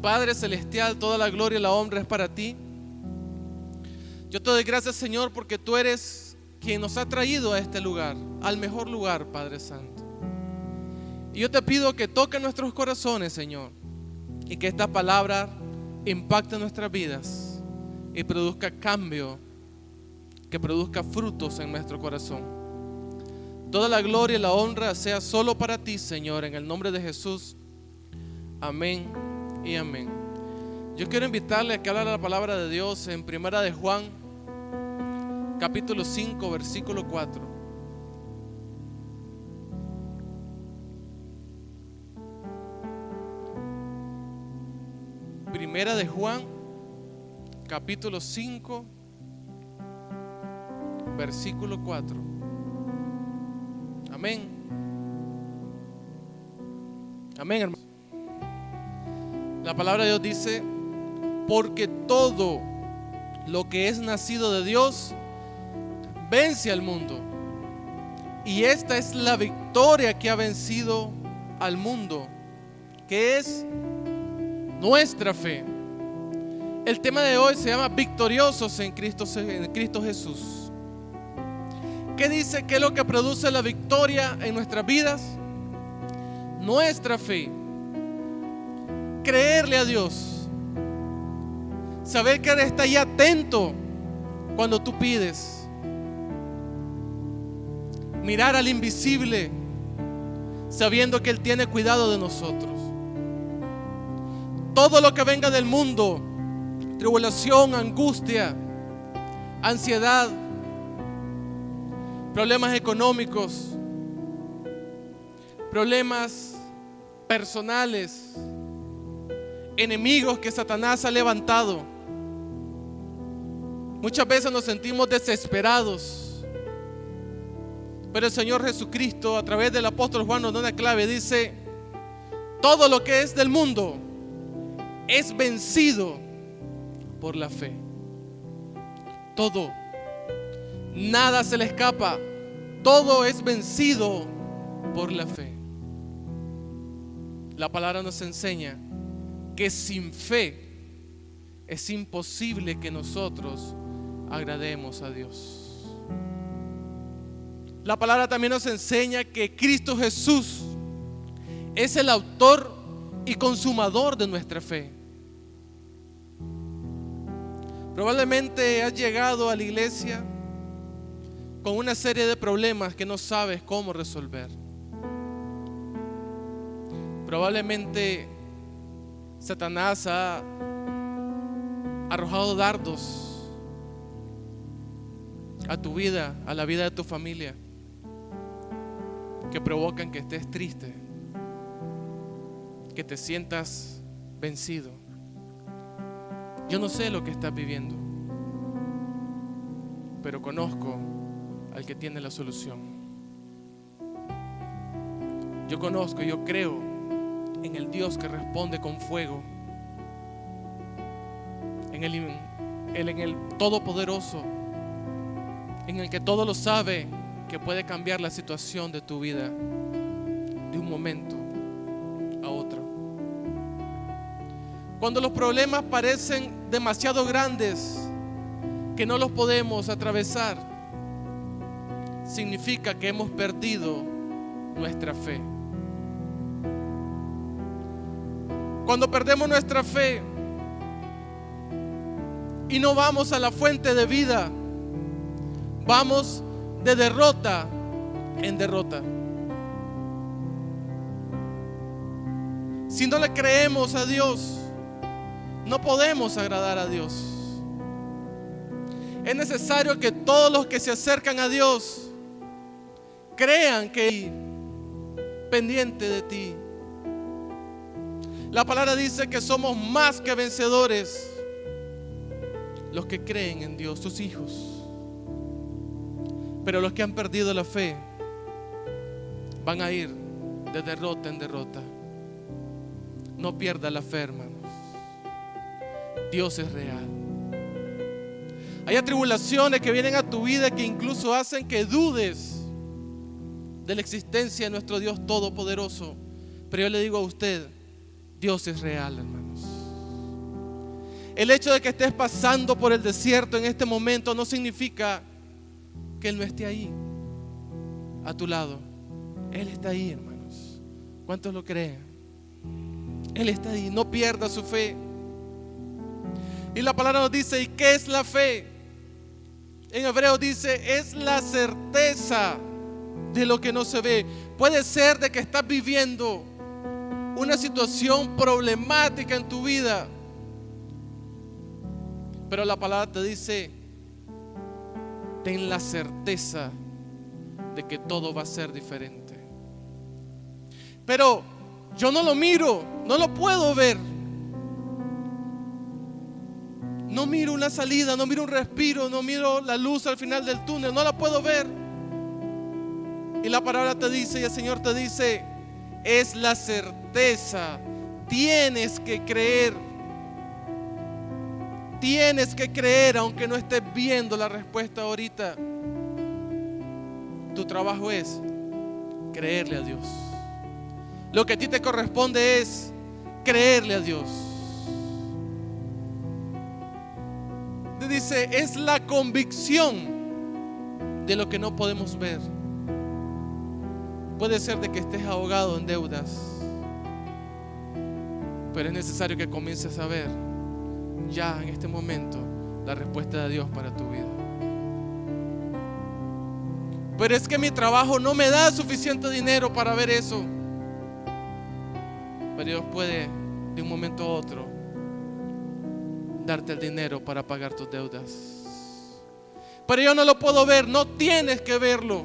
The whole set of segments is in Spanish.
Padre celestial, toda la gloria y la honra es para ti. Yo te doy gracias, Señor, porque tú eres quien nos ha traído a este lugar, al mejor lugar, Padre Santo. Y yo te pido que toque nuestros corazones, Señor, y que esta palabra impacte nuestras vidas y produzca cambio, que produzca frutos en nuestro corazón. Toda la gloria y la honra sea solo para ti, Señor, en el nombre de Jesús. Amén y amén. Yo quiero invitarle a que hable la palabra de Dios en Primera de Juan, capítulo 5, versículo 4. Primera de Juan, capítulo 5, versículo 4. Amén. Amén, hermano. La palabra de Dios dice: porque todo lo que es nacido de Dios vence al mundo. Y esta es la victoria que ha vencido al mundo, que es nuestra fe. El tema de hoy se llama victoriosos en Cristo Jesús. ¿Qué dice? ¿Qué es lo que produce la victoria en nuestras vidas? Nuestra fe. Creerle a Dios. Saber que Él está ahí atento cuando tú pides. Mirar al invisible, sabiendo que Él tiene cuidado de nosotros. Todo lo que venga del mundo, tribulación, angustia, ansiedad, problemas económicos, problemas personales, enemigos que Satanás ha levantado. Muchas veces nos sentimos desesperados, pero el Señor Jesucristo, a través del apóstol Juan, nos da una clave. Dice: todo lo que es del mundo es vencido por la fe. Todo, nada se le escapa. Todo es vencido por la fe. La palabra nos enseña que sin fe es imposible que nosotros agrademos a Dios. La palabra también nos enseña que Cristo Jesús es el autor y consumador de nuestra fe. Probablemente has llegado a la iglesia con una serie de problemas que no sabes cómo resolver. Probablemente Satanás ha arrojado dardos a tu vida, a la vida de tu familia, que provocan que estés triste, que te sientas vencido. Yo no sé lo que estás viviendo, pero conozco al que tiene la solución. Yo conozco y yo creo en el Dios que responde con fuego, en el Todopoderoso, en el que todo lo sabe, que puede cambiar la situación de tu vida de un momento a otro. Cuando los problemas parecen demasiado grandes, que no los podemos atravesar, significa que hemos perdido nuestra fe. Cuando perdemos nuestra fe y no vamos a la fuente de vida, vamos de derrota en derrota. Si no le creemos a Dios, no podemos agradar a Dios. Es necesario que todos los que se acercan a Dios crean que Él es pendiente de ti. La palabra dice que somos más que vencedores los que creen en Dios, sus hijos. Pero los que han perdido la fe van a ir de derrota en derrota. No pierda la fe, hermanos. Dios es real. Hay tribulaciones que vienen a tu vida que incluso hacen que dudes de la existencia de nuestro Dios todopoderoso. Pero yo le digo a usted, Dios es real, hermanos. El hecho de que estés pasando por el desierto en este momento no significa que Él no esté ahí, a tu lado. Él está ahí, hermanos. ¿Cuántos lo creen? Él está ahí, no pierda su fe. Y la palabra nos dice, ¿y qué es la fe? En hebreo dice, es la certeza de lo que no se ve. Puede ser de que estás viviendo una situación problemática en tu vida, pero la palabra te dice, ten la certeza de que todo va a ser diferente. Pero yo no lo miro, no lo puedo ver. No miro una salida, no miro un respiro, no miro la luz al final del túnel, no la puedo ver. Y la palabra te dice, y el Señor te dice, es la certeza. Tienes que creer. Tienes que creer aunque no estés viendo la respuesta ahorita. Tu trabajo es creerle a Dios. Lo que a ti te corresponde es creerle a Dios. Te dice, es la convicción de lo que no podemos ver. Puede ser de que estés ahogado en deudas, pero es necesario que comiences a ver ya en este momento la respuesta de Dios para tu vida. Pero es que mi trabajo no me da suficiente dinero para ver eso. Pero Dios puede de un momento a otro darte el dinero para pagar tus deudas. Pero yo no lo puedo ver. No tienes que verlo.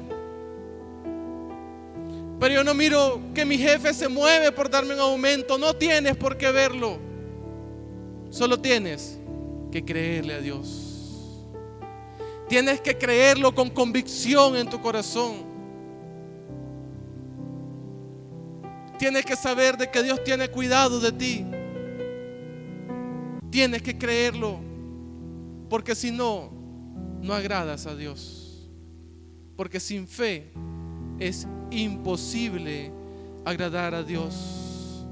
Pero yo no miro que mi jefe se mueve por darme un aumento. No tienes por qué verlo. Solo tienes que creerle a Dios. Tienes que creerlo con convicción en tu corazón. Tienes que saber de que Dios tiene cuidado de ti. Tienes que creerlo, porque si no, no agradas a Dios. Porque sin fe es imposible agradar a Dios.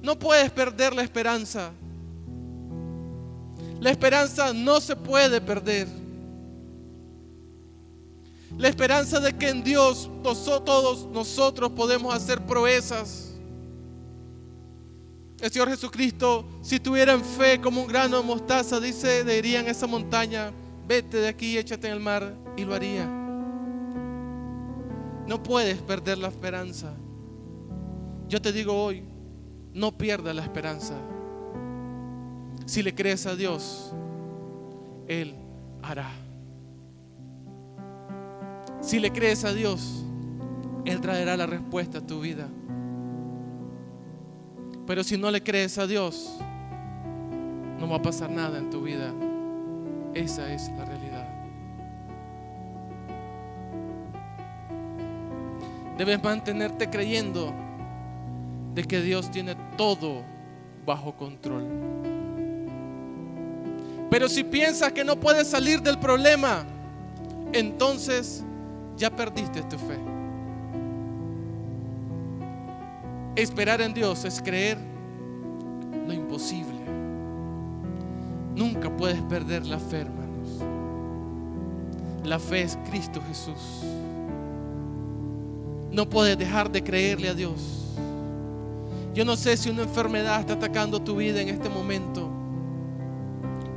No puedes perder la esperanza. La esperanza no se puede perder. La esperanza de que en Dios todos nosotros podemos hacer proezas. El Señor Jesucristo, si tuvieran fe como un grano de mostaza, dice, le dirían a esa montaña, vete de aquí, échate en el mar, y lo haría. No puedes perder la esperanza. Yo te digo hoy, no pierdas la esperanza. Si le crees a Dios, Él hará. Si le crees a Dios, Él traerá la respuesta a tu vida. Pero si no le crees a Dios, no va a pasar nada en tu vida. Esa es la realidad. Debes mantenerte creyendo de que Dios tiene todo bajo control. Pero si piensas que no puedes salir del problema, entonces ya perdiste tu fe. Esperar en Dios es creer lo imposible. Nunca puedes perder la fe, hermanos. La fe es Cristo Jesús. No puedes dejar de creerle a Dios. Yo no sé si una enfermedad está atacando tu vida en este momento,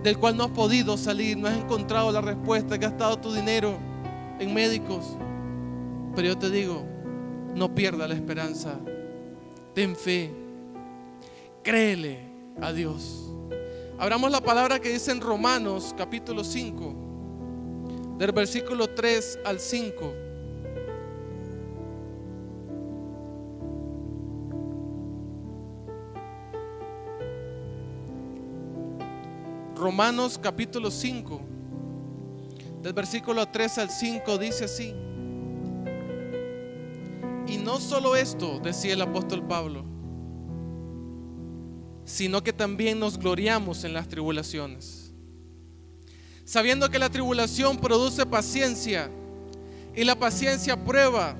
del cual no has podido salir, no has encontrado la respuesta, has gastado tu dinero en médicos. Pero yo te digo, no pierdas la esperanza. Ten fe, créele a Dios. Abramos la palabra que dice en Romanos capítulo 5, del versículo 3 al 5. Romanos capítulo 5, del versículo 3 al 5 dice así. Y no solo esto, decía el apóstol Pablo, sino que también nos gloriamos en las tribulaciones, sabiendo que la tribulación produce paciencia, y la paciencia prueba,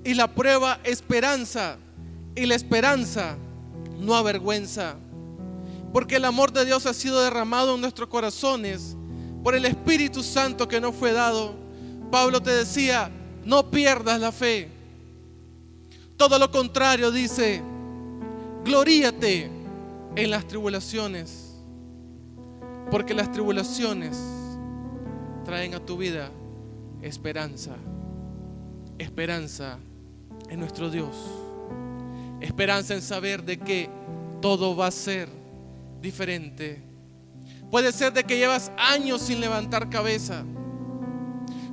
y la prueba esperanza, y la esperanza no avergüenza, porque el amor de Dios ha sido derramado en nuestros corazones por el Espíritu Santo que nos fue dado. Pablo te decía, no pierdas la fe. Todo lo contrario, dice, gloríate en las tribulaciones, porque las tribulaciones traen a tu vida esperanza. Esperanza en nuestro Dios. Esperanza en saber de que todo va a ser diferente. Puede ser de que llevas años sin levantar cabeza.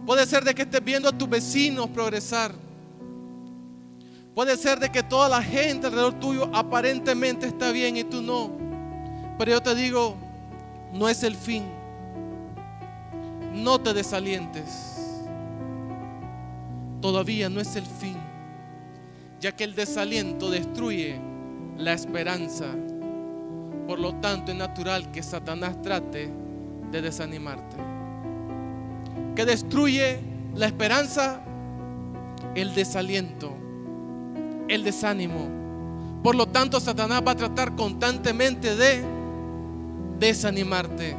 Puede ser de que estés viendo a tus vecinos progresar. Puede ser de que toda la gente alrededor tuyo aparentemente está bien y tú no. Pero yo te digo, no es el fin. No te desalientes. Todavía no es el fin, ya que el desaliento destruye la esperanza. Por lo tanto, es natural que Satanás trate de desanimarte. ¿Qué destruye la esperanza? El desaliento, el desánimo. Por lo tanto, Satanás va a tratar constantemente de desanimarte,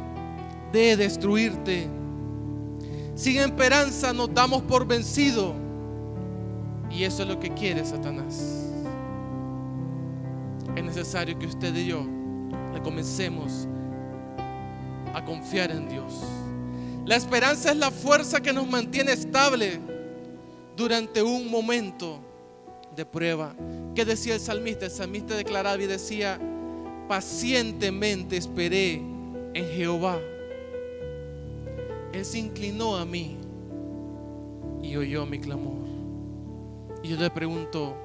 de destruirte. Sin esperanza nos damos por vencidos, y eso es lo que quiere Satanás. Es necesario que usted y yo le comencemos a confiar en Dios. La esperanza es la fuerza que nos mantiene estable durante un momento de prueba. ¿Qué decía el salmista? El salmista declaraba y decía, pacientemente esperé en Jehová. Él se inclinó a mí y oyó mi clamor. Y yo le pregunto,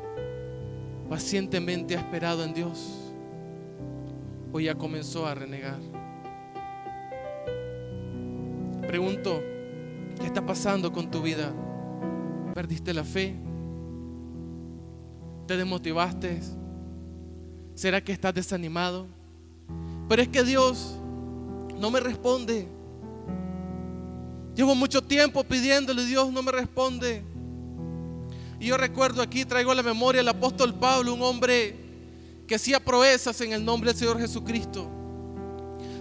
¿pacientemente ha esperado en Dios o ya comenzó a renegar? Pregunto, ¿qué está pasando con tu vida? ¿Perdiste la fe? ¿Te desmotivaste? ¿Será que estás desanimado? Pero es que Dios no me responde. Llevo mucho tiempo pidiéndole, Dios no me responde. Y yo recuerdo aquí, traigo a la memoria el apóstol Pablo, un hombre que hacía proezas en el nombre del Señor Jesucristo.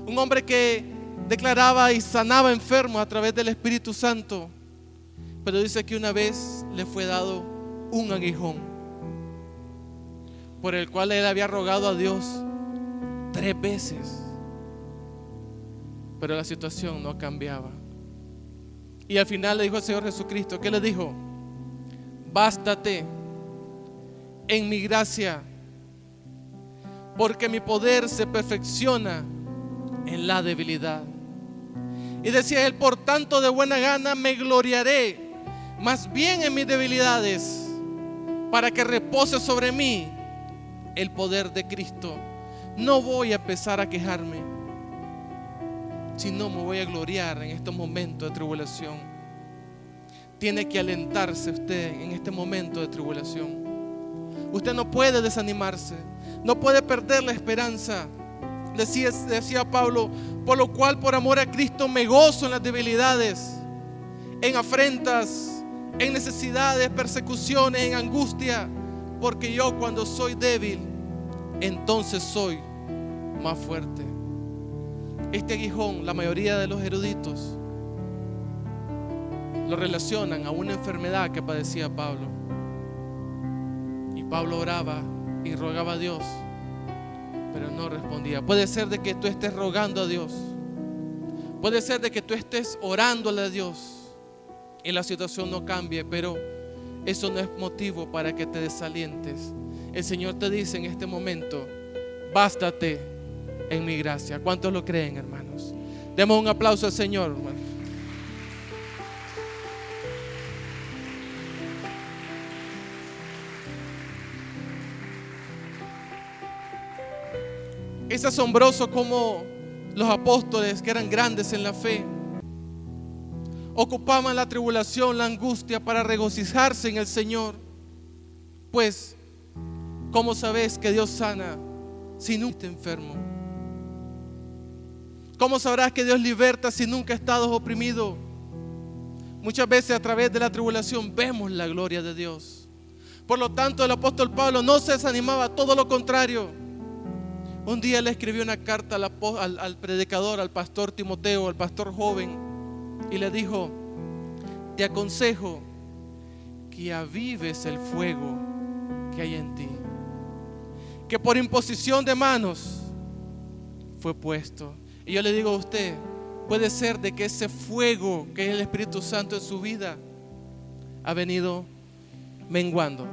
Un hombre que declaraba y sanaba enfermos a través del Espíritu Santo. Pero dice que una vez le fue dado un aguijón, por el cual él había rogado a Dios 3 veces. Pero la situación no cambiaba. Y al final le dijo al Señor Jesucristo, ¿qué le dijo? Bástate en mi gracia, porque mi poder se perfecciona en la debilidad. Y decía él, por tanto de buena gana me gloriaré más bien en mis debilidades, para que repose sobre mí el poder de Cristo. No voy a empezar a quejarme, sino me voy a gloriar en estos momentos de tribulación. Tiene que alentarse usted en este momento de tribulación. Usted no puede desanimarse, no puede perder la esperanza. Decía Pablo, por lo cual por amor a Cristo me gozo en las debilidades, en afrentas, en necesidades, persecuciones, en angustia, porque yo cuando soy débil, entonces soy más fuerte. Este aguijón, la mayoría de los eruditos lo relacionan a una enfermedad que padecía Pablo. Y Pablo oraba y rogaba a Dios, pero no respondía. Puede ser de que tú estés rogando a Dios, puede ser de que tú estés orándole a Dios y la situación no cambie, pero eso no es motivo para que te desalientes. El Señor te dice en este momento, bástate en mi gracia. ¿Cuántos lo creen, hermanos? Demos un aplauso al Señor, hermanos. Es asombroso cómo los apóstoles, que eran grandes en la fe, ocupaban la tribulación, la angustia para regocijarse en el Señor. Pues, ¿cómo sabes que Dios sana si nunca estás enfermo? ¿Cómo sabrás que Dios liberta si nunca has estado oprimido? Muchas veces a través de la tribulación vemos la gloria de Dios. Por lo tanto, el apóstol Pablo no se desanimaba, todo lo contrario. Un día le escribió una carta al predicador, al pastor Timoteo, al pastor joven, y le dijo: te aconsejo que avives el fuego que hay en ti, que por imposición de manos fue puesto. Y yo le digo a usted, puede ser de que ese fuego que es el Espíritu Santo en su vida ha venido menguando.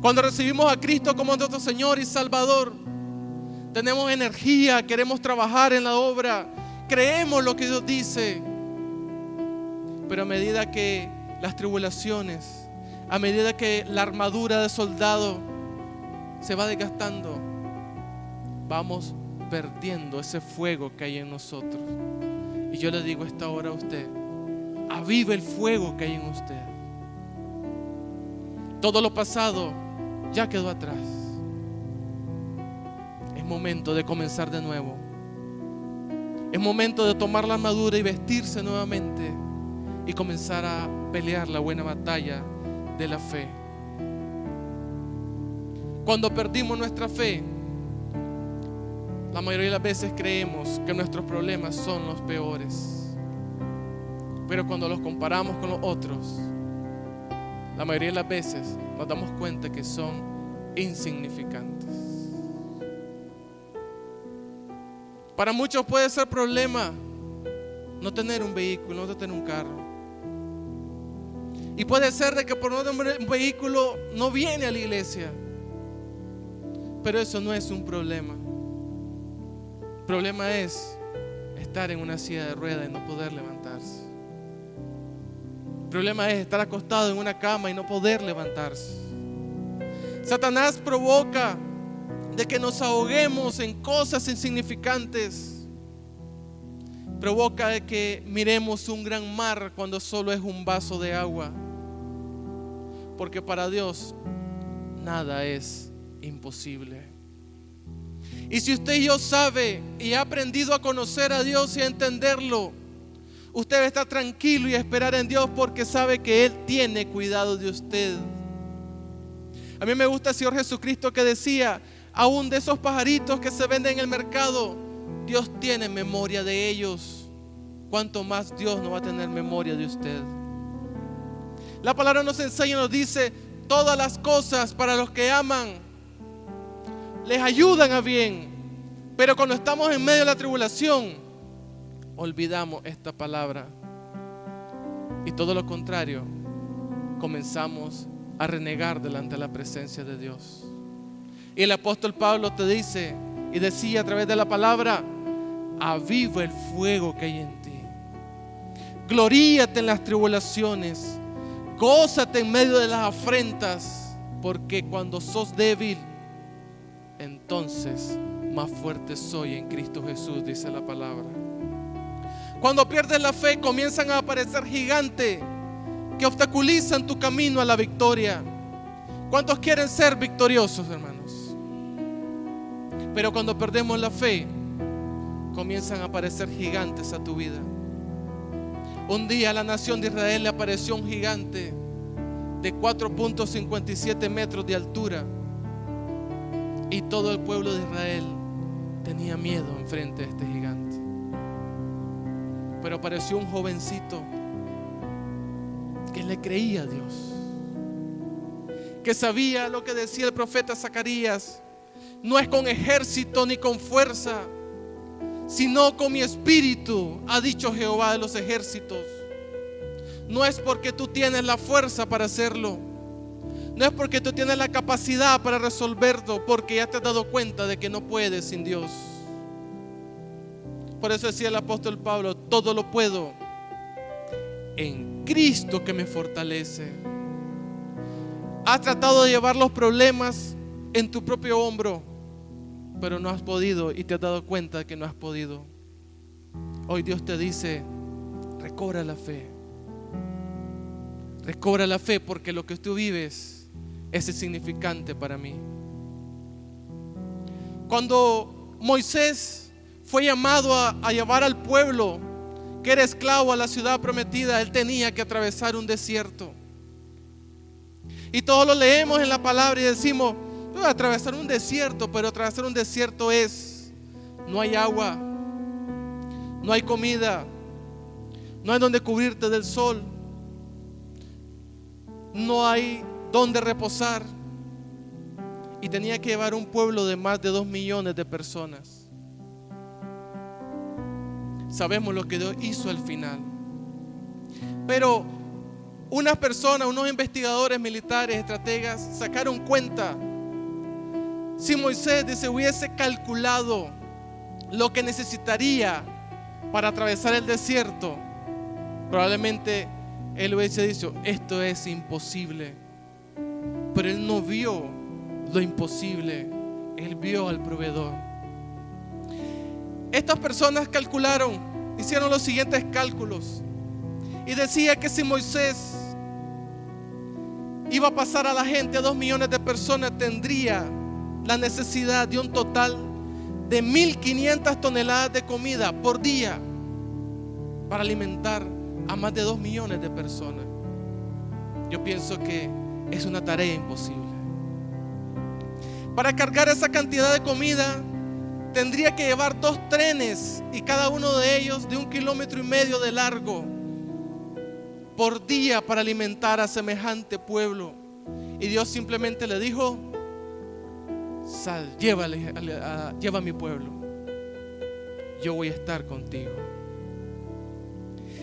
Cuando recibimos a Cristo como nuestro Señor y Salvador, tenemos energía, queremos trabajar en la obra, creemos lo que Dios dice. Pero a medida que las tribulaciones, a medida que la armadura de soldado se va desgastando, vamos perdiendo ese fuego que hay en nosotros. Y yo le digo a esta hora a usted: avive el fuego que hay en usted. Todo lo pasado ya quedó atrás. Es momento de comenzar de nuevo. Es momento de tomar la armadura y vestirse nuevamente y comenzar a pelear la buena batalla de la fe. Cuando perdimos nuestra fe, la mayoría de las veces creemos que nuestros problemas son los peores. Pero cuando los comparamos con los otros, la mayoría de las veces nos damos cuenta que son insignificantes. Para muchos puede ser problema no tener un vehículo, no tener un carro. Y puede ser de que por no tener un vehículo no viene a la iglesia. Pero eso no es un problema. El problema es estar en una silla de ruedas y no poder levantarse. El problema es estar acostado en una cama y no poder levantarse. Satanás provoca de que nos ahoguemos en cosas insignificantes. Provoca de que miremos un gran mar cuando solo es un vaso de agua. Porque para Dios nada es imposible. Y si usted y yo sabe y ha aprendido a conocer a Dios y a entenderlo, usted debe estar tranquilo y esperar en Dios, porque sabe que Él tiene cuidado de usted. A mí me gusta el Señor Jesucristo, que decía: aún de esos pajaritos que se venden en el mercado, Dios tiene memoria de ellos. ¿Cuánto más Dios no va a tener memoria de usted? La palabra nos enseña, nos dice: todas las cosas para los que aman les ayudan a bien. Pero cuando estamos en medio de la tribulación, olvidamos esta palabra y todo lo contrario, comenzamos a renegar delante de la presencia de Dios. Y el apóstol Pablo te dice y decía a través de la palabra: aviva el fuego que hay en ti, gloríate en las tribulaciones, gózate en medio de las afrentas, porque cuando sos débil, entonces más fuerte soy en Cristo Jesús, dice la palabra. Cuando pierdes la fe, comienzan a aparecer gigantes que obstaculizan tu camino a la victoria. ¿Cuántos quieren ser victoriosos, hermanos? Pero cuando perdemos la fe, comienzan a aparecer gigantes a tu vida. Un día a la nación de Israel le apareció un gigante de 4.57 metros de altura, y todo el pueblo de Israel tenía miedo enfrente de este gigante. Pero apareció un jovencito que le creía a Dios, que sabía lo que decía el profeta Zacarías: no es con ejército ni con fuerza, sino con mi espíritu, ha dicho Jehová de los ejércitos. No es porque tú tienes la fuerza para hacerlo, no es porque tú tienes la capacidad para resolverlo, porque ya te has dado cuenta de que no puedes sin Dios. Por eso decía el apóstol Pablo: todo lo puedo en Cristo que me fortalece. Has tratado de llevar los problemas en tu propio hombro, pero no has podido, y te has dado cuenta de que no has podido. Hoy Dios te dice: recobra la fe. Recobra la fe, porque lo que tú vives es insignificante para mí. Cuando Moisés fue llamado a llevar al pueblo que era esclavo a la ciudad prometida, él tenía que atravesar un desierto. Y todos lo leemos en la palabra y decimos: a atravesar un desierto, pero atravesar un desierto no hay agua, no hay comida, no hay donde cubrirte del sol, no hay donde reposar. Y tenía que llevar un pueblo de más de 2 millones de personas. Sabemos lo que Dios hizo al final. Pero unas personas, unos investigadores militares, estrategas, sacaron cuenta. Si Moisés hubiese calculado lo que necesitaría para atravesar el desierto, probablemente él hubiese dicho: esto es imposible. Pero él no vio lo imposible, él vio al proveedor. Estas personas hicieron los siguientes cálculos y decía que si Moisés iba a pasar a la gente, a 2 millones de personas, tendría la necesidad de un total de 1.500 toneladas de comida por día para alimentar a más de 2 millones de personas. Yo pienso que es una tarea imposible. Para cargar esa cantidad de comida tendría que llevar 2 trenes, y cada uno de ellos de 1,5 kilómetros de largo, por día, para alimentar a semejante pueblo. Y Dios simplemente le dijo: sal, lleva a mi pueblo, yo voy a estar contigo.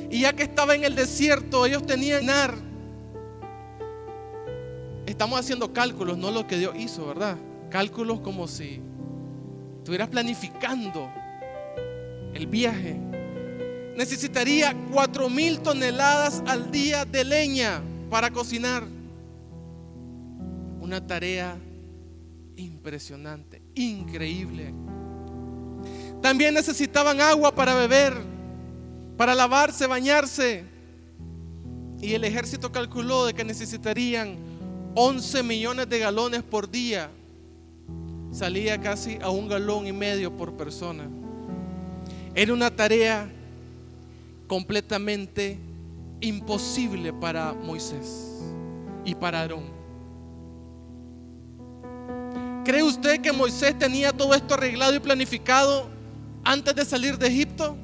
Y ya que estaba en el desierto, ellos tenían que llenar. Estamos haciendo cálculos, no lo que Dios hizo, ¿verdad? Cálculos como si estuvieras planificando el viaje. Necesitaría 4,000 toneladas al día de leña para cocinar. Una tarea impresionante, increíble. También necesitaban agua para beber, para lavarse, bañarse. Y el ejército calculó de que necesitarían 11 millones de galones por día. Salía casi a 1,5 galones por persona. Era una tarea completamente imposible para Moisés y para Aarón. ¿Cree usted que Moisés tenía todo esto arreglado y planificado antes de salir de Egipto?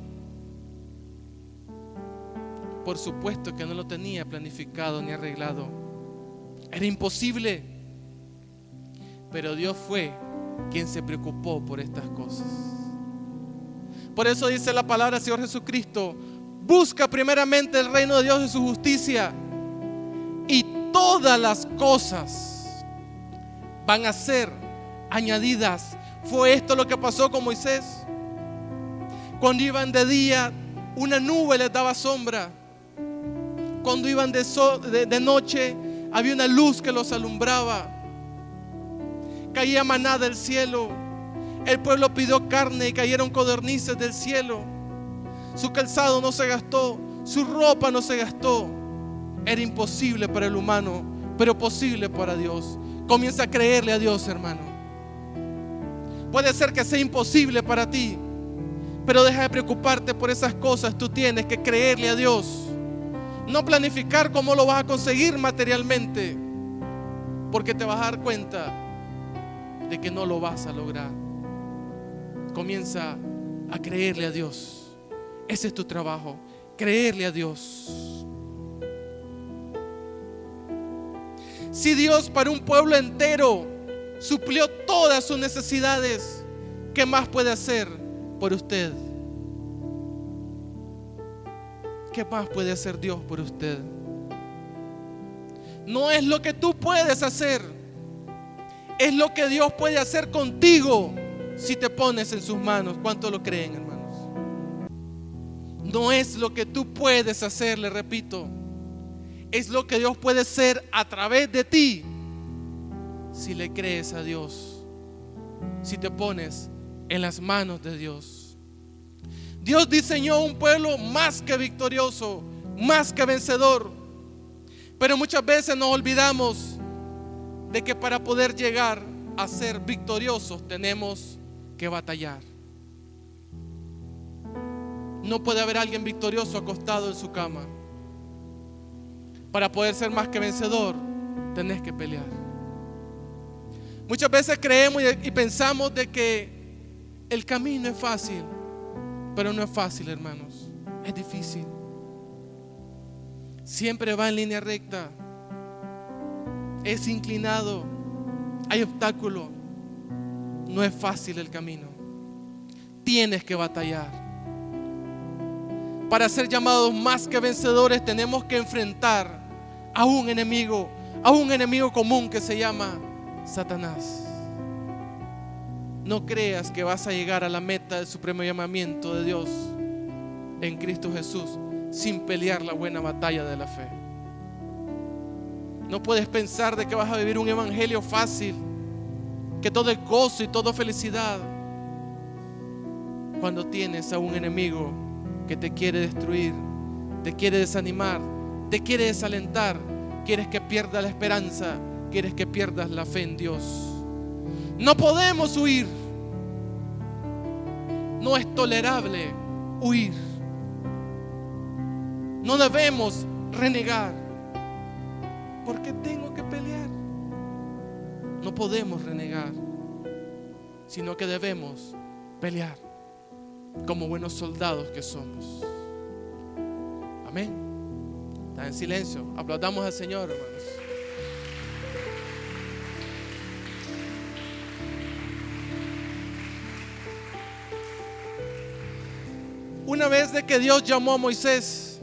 Por supuesto que no lo tenía planificado ni arreglado. Era imposible. Pero Dios fue quien se preocupó por estas cosas. Por eso dice la palabra del Señor Jesucristo: busca primeramente el reino de Dios y su justicia, y todas las cosas van a ser añadidas. ¿Fue esto lo que pasó con Moisés? Cuando iban de día, una nube les daba sombra. Cuando iban de noche, había una luz que los alumbraba. Caía maná del cielo. El pueblo pidió carne y cayeron codornices del cielo. Su calzado no se gastó, su ropa no se gastó. Era imposible para el humano, pero posible para Dios. Comienza a creerle a Dios, hermano. Puede ser que sea imposible para ti, pero deja de preocuparte por esas cosas. Tú tienes que creerle a Dios. No planificar cómo lo vas a conseguir materialmente, porque te vas a dar cuenta de que no lo vas a lograr. Comienza a creerle a Dios. Ese es tu trabajo, creerle a Dios. Si Dios para un pueblo entero suplió todas sus necesidades, ¿qué más puede hacer por usted? ¿Qué más puede hacer Dios por usted? No es lo que tú puedes hacer, es lo que Dios puede hacer contigo si te pones en sus manos. ¿Cuánto lo creen, hermanos? No es lo que tú puedes hacer, le repito, es lo que Dios puede hacer a través de ti si le crees a Dios, si te pones en las manos de Dios. Dios diseñó un pueblo más que victorioso, más que vencedor, pero muchas veces nos olvidamos de que para poder llegar a ser victoriosos tenemos que batallar. No puede haber alguien victorioso acostado en su cama. Para poder ser más que vencedor, tenés que pelear. Muchas veces creemos y pensamos de que el camino es fácil, pero no es fácil, hermanos. Es difícil. Siempre va en línea recta. Es inclinado. Hay obstáculos. No es fácil el camino. Tienes que batallar. Para ser llamados más que vencedores, tenemos que enfrentar a un enemigo común que se llama Satanás. No creas que vas a llegar a la meta del supremo llamamiento de Dios en Cristo Jesús sin pelear la buena batalla de la fe. No puedes pensar de que vas a vivir un evangelio fácil, que todo es gozo y todo felicidad, cuando tienes a un enemigo que te quiere destruir, te quiere desanimar, te quiere desalentar, quieres que pierdas la esperanza, quieres que pierdas la fe en Dios. No podemos huir. No es tolerable huir. No debemos renegar. ¿Por qué tengo que pelear? No podemos renegar, sino que debemos pelear como buenos soldados que somos. Amén. Está en silencio. Aplaudamos al Señor, hermanos. Una vez de que Dios llamó a Moisés,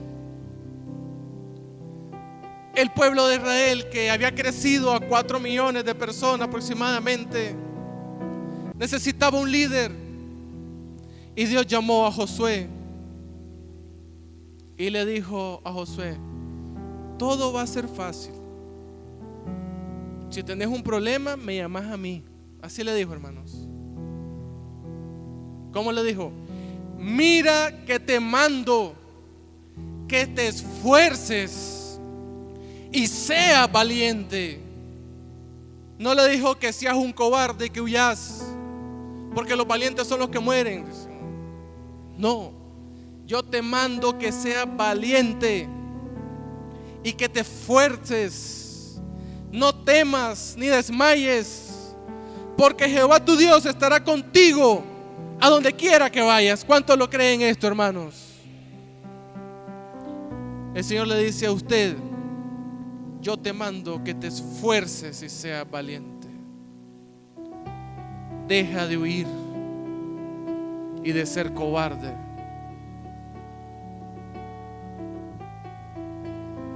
el pueblo de Israel, que había crecido a 4 millones de personas aproximadamente, necesitaba un líder. Y Dios llamó a Josué y le dijo a Josué: todo va a ser fácil. Si tenés un problema, me llamas a mí. Así le dijo, hermanos. ¿Cómo le dijo? Mira que te mando que te esfuerces y seas valiente. No le dijo que seas un cobarde y que huyas, porque los valientes son los que mueren. No, yo te mando que seas valiente y que te esfuerces. No temas ni desmayes, porque Jehová tu Dios estará contigo a donde quiera que vayas. ¿Cuántos lo creen esto, hermanos? El Señor le dice a usted: yo te mando que te esfuerces y seas valiente. Deja de huir y de ser cobarde.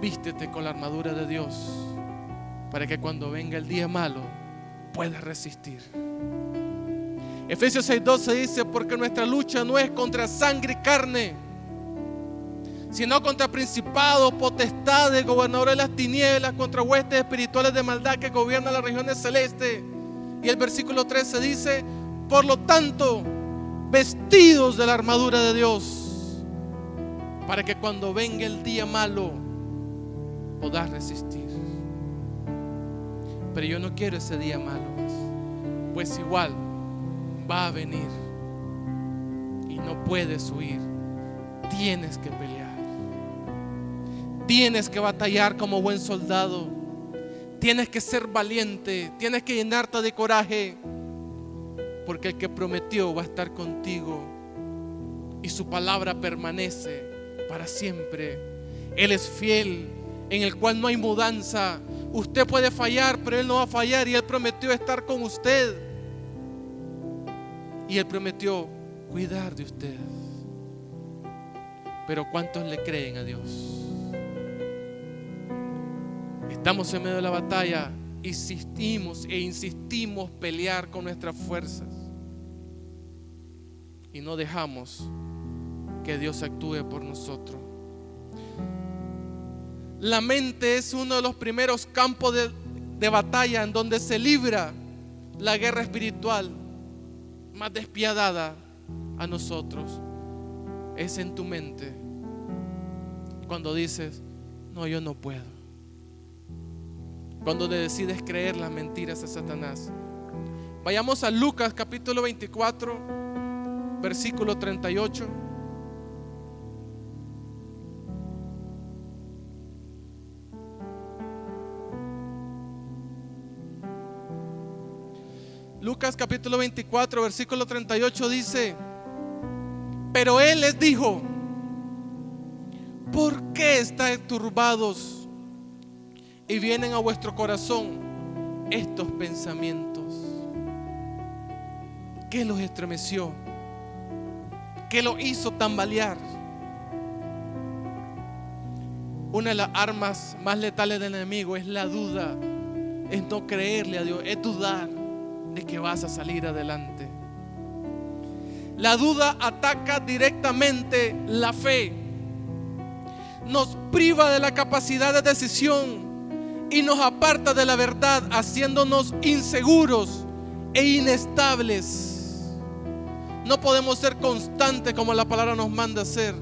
Vístete con la armadura de Dios para que cuando venga el día malo puedas resistir. Efesios 6:12 dice: porque nuestra lucha no es contra sangre y carne, sino contra principados, potestades, gobernadores de las tinieblas, contra huestes espirituales de maldad que gobiernan las regiones celestes. Y el versículo 13 dice: por lo tanto, vestidos de la armadura de Dios, para que cuando venga el día malo podás resistir. Pero yo no quiero ese día malo, pues igual va a venir y no puedes huir. Tienes que pelear, tienes que batallar como buen soldado, tienes que ser valiente, tienes que llenarte de coraje, porque el que prometió va a estar contigo y su palabra permanece para siempre. Él es fiel, en el cual no hay mudanza. Usted puede fallar, pero Él no va a fallar, y Él prometió estar con usted, y Él prometió cuidar de usted. Pero ¿cuántos le creen a Dios? Estamos en medio de la batalla, insistimos pelear con nuestras fuerzas y no dejamos que Dios actúe por nosotros. La mente es uno de los primeros campos de batalla en donde se libra la guerra espiritual más despiadada a nosotros. Es en tu mente, cuando dices: no, yo no puedo. Cuando le decides creer las mentiras a Satanás. Vayamos a Lucas capítulo 24, versículo 38. Lucas capítulo 24, versículo 38 dice: pero Él les dijo: ¿por qué estáis turbados y vienen a vuestro corazón estos pensamientos? ¿Qué los estremeció? ¿Qué los hizo tambalear? Una de las armas más letales del enemigo es la duda, es no creerle a Dios, es dudar de que vas a salir adelante. La duda ataca directamente la fe, nos priva de la capacidad de decisión y nos aparta de la verdad, haciéndonos inseguros e inestables. No podemos ser constantes como la palabra nos manda ser,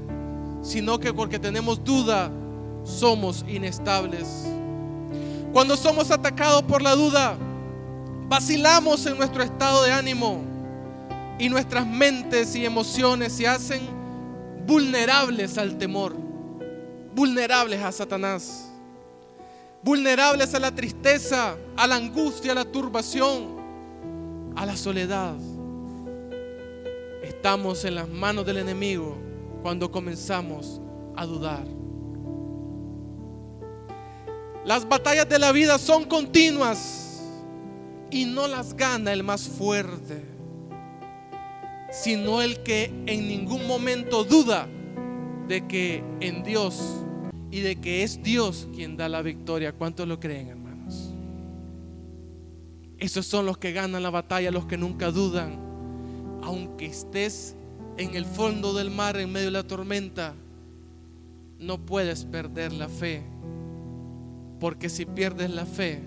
sino que porque tenemos duda somos inestables. Cuando somos atacados por la duda, vacilamos en nuestro estado de ánimo y nuestras mentes y emociones se hacen vulnerables al temor, vulnerables a Satanás, vulnerables a la tristeza, a la angustia, a la turbación, a la soledad. Estamos en las manos del enemigo cuando comenzamos a dudar. Las batallas de la vida son continuas y no las gana el más fuerte, sino el que en ningún momento duda de que en Dios y de que es Dios quien da la victoria. ¿Cuántos lo creen, hermanos? Esos son los que ganan la batalla, los que nunca dudan. Aunque estés en el fondo del mar, en medio de la tormenta, no puedes perder la fe, porque si pierdes la fe,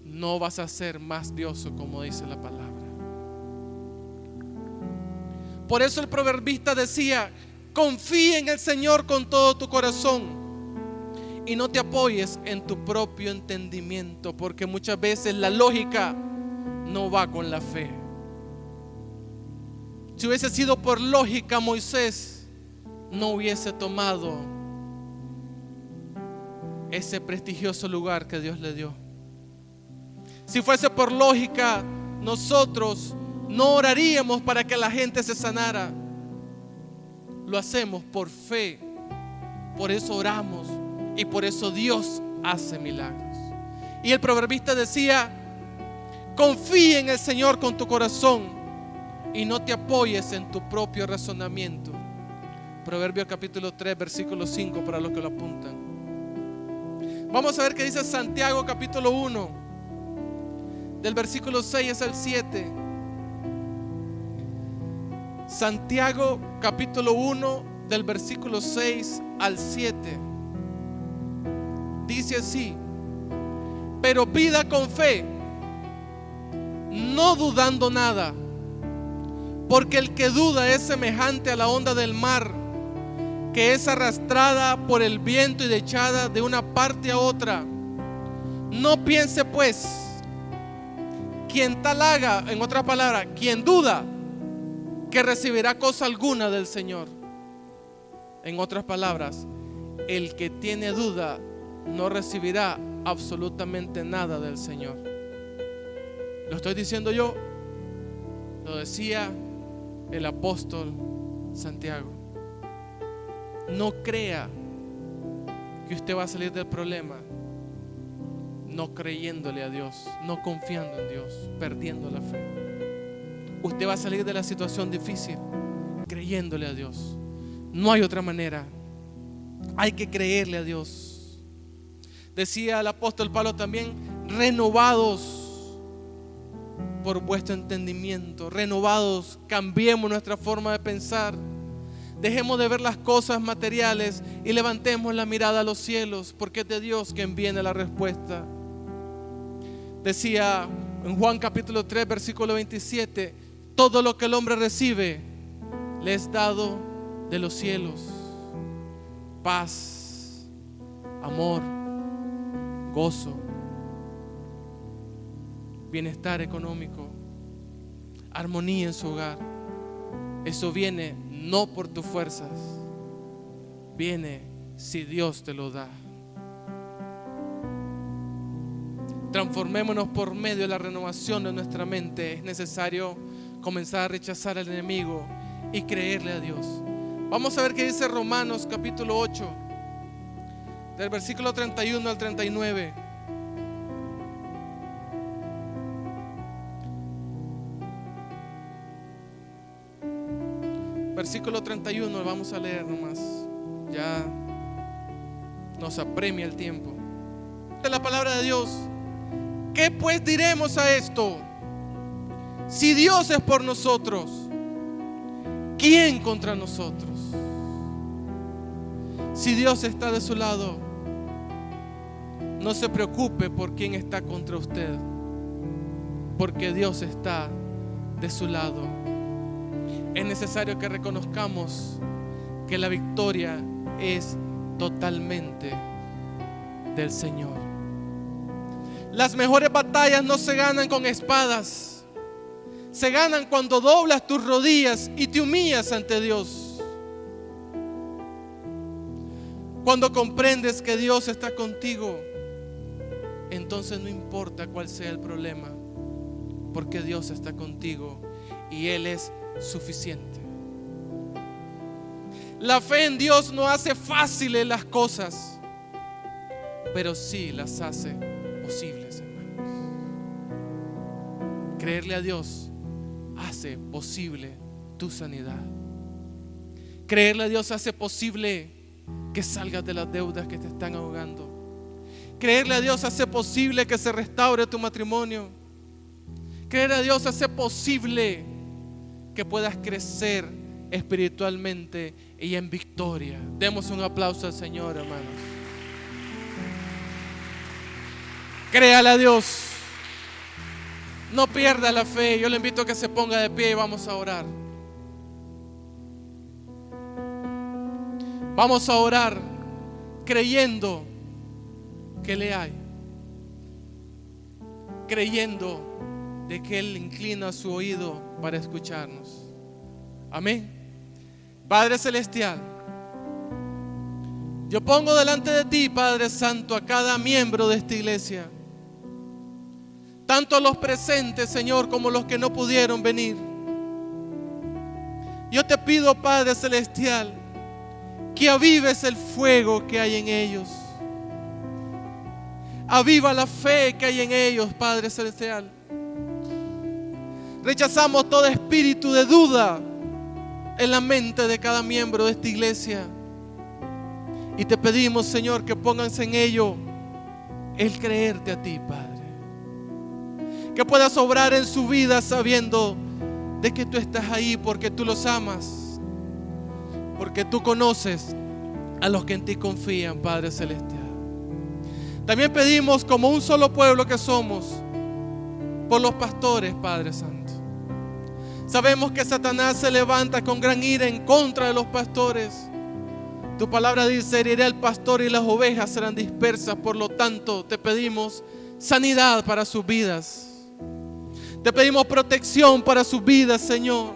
no vas a ser más dioso, como dice la palabra. Por eso el proverbista decía: confía en el Señor con todo tu corazón y no te apoyes en tu propio entendimiento, porque muchas veces la lógica no va con la fe. Si hubiese sido por lógica, Moisés no hubiese tomado ese prestigioso lugar que Dios le dio. Si fuese por lógica, nosotros no oraríamos para que la gente se sanara. Lo hacemos por fe, por eso oramos y por eso Dios hace milagros. Y el proverbista decía: confía en el Señor con tu corazón y no te apoyes en tu propio razonamiento. Proverbios capítulo 3, versículo 5, para los que lo apuntan. Vamos a ver qué dice Santiago capítulo 1, del versículo 6 al 7. Santiago capítulo 1, del versículo 6 al 7. Dice así: pero pida con fe, no dudando nada, porque el que duda es semejante a la onda del mar, que es arrastrada por el viento y echada de una parte a otra. No piense pues quien tal haga, en otras palabras, quien duda, que recibirá cosa alguna del Señor. En otras palabras, el que tiene duda no recibirá absolutamente nada del Señor. ¿Lo estoy diciendo yo? Lo decía el apóstol Santiago. No crea que usted va a salir del problema no creyéndole a Dios, no confiando en Dios, perdiendo la fe. Usted va a salir de la situación difícil creyéndole a Dios. No hay otra manera. Hay que creerle a Dios. Decía el apóstol Pablo también: renovados por vuestro entendimiento. Renovados, cambiemos nuestra forma de pensar. Dejemos de ver las cosas materiales y levantemos la mirada a los cielos, porque es de Dios quien viene la respuesta. Decía en Juan capítulo 3, versículo 27: todo lo que el hombre recibe le es dado de los cielos. Paz, amor, gozo, bienestar económico, armonía en su hogar. Eso viene no por tus fuerzas, viene si Dios te lo da. Transformémonos por medio de la renovación de nuestra mente. Es necesario comenzar a rechazar al enemigo y creerle a Dios. Vamos a ver qué dice Romanos capítulo 8, del versículo 31 al 39. Versículo 31, vamos a leer nomás. Ya nos apremia el tiempo. De la palabra de Dios. ¿Qué pues diremos a esto? Si Dios es por nosotros, ¿quién contra nosotros? Si Dios está de su lado, no se preocupe por quién está contra usted, porque Dios está de su lado. Es necesario que reconozcamos que la victoria es totalmente del Señor. Las mejores batallas no se ganan con espadas, se ganan cuando doblas tus rodillas y te humillas ante Dios. Cuando comprendes que Dios está contigo, entonces no importa cuál sea el problema, porque Dios está contigo y Él es suficiente. La fe en Dios no hace fáciles las cosas, pero sí las hace posibles, hermanos. Creerle a Dios hace posible tu sanidad. Creerle a Dios hace posible que salgas de las deudas que te están ahogando. Creerle a Dios hace posible que se restaure tu matrimonio. Creerle a Dios hace posible que puedas crecer espiritualmente y en victoria. Demos un aplauso al Señor, hermanos. Créale a Dios. No pierda la fe. Yo le invito a que se ponga de pie y vamos a orar. Vamos a orar creyendo que le hay, creyendo de que Él inclina su oído para escucharnos. Amén. Padre Celestial, yo pongo delante de ti, Padre Santo, a cada miembro de esta iglesia, tanto los presentes, Señor, como los que no pudieron venir. Yo te pido, Padre Celestial, que avives el fuego que hay en ellos. Aviva la fe que hay en ellos, Padre Celestial. Rechazamos todo espíritu de duda en la mente de cada miembro de esta iglesia. Y te pedimos, Señor, que pónganse en ello el creerte a ti, Padre. Que puedas obrar en su vida sabiendo de que tú estás ahí porque tú los amas, porque tú conoces a los que en ti confían, Padre Celestial. También pedimos, como un solo pueblo que somos, por los pastores, Padre Santo. Sabemos que Satanás se levanta con gran ira en contra de los pastores. Tu palabra dice: heriré al pastor y las ovejas serán dispersas. Por lo tanto, te pedimos sanidad para sus vidas. Te pedimos protección para sus vidas, Señor.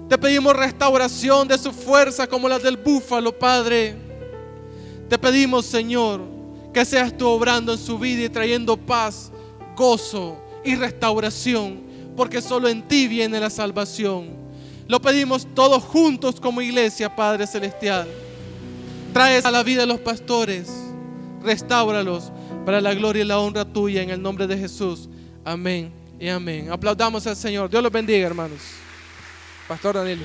Te pedimos restauración de su fuerza como la del búfalo, Padre. Te pedimos, Señor, que seas tú obrando en su vida y trayendo paz, gozo y restauración, porque solo en ti viene la salvación. Lo pedimos todos juntos como iglesia, Padre Celestial. Traes a la vida de los pastores, restáuralos para la gloria y la honra tuya, en el nombre de Jesús. Amén y amén. Aplaudamos al Señor. Dios los bendiga, hermanos. Pastor Danilo.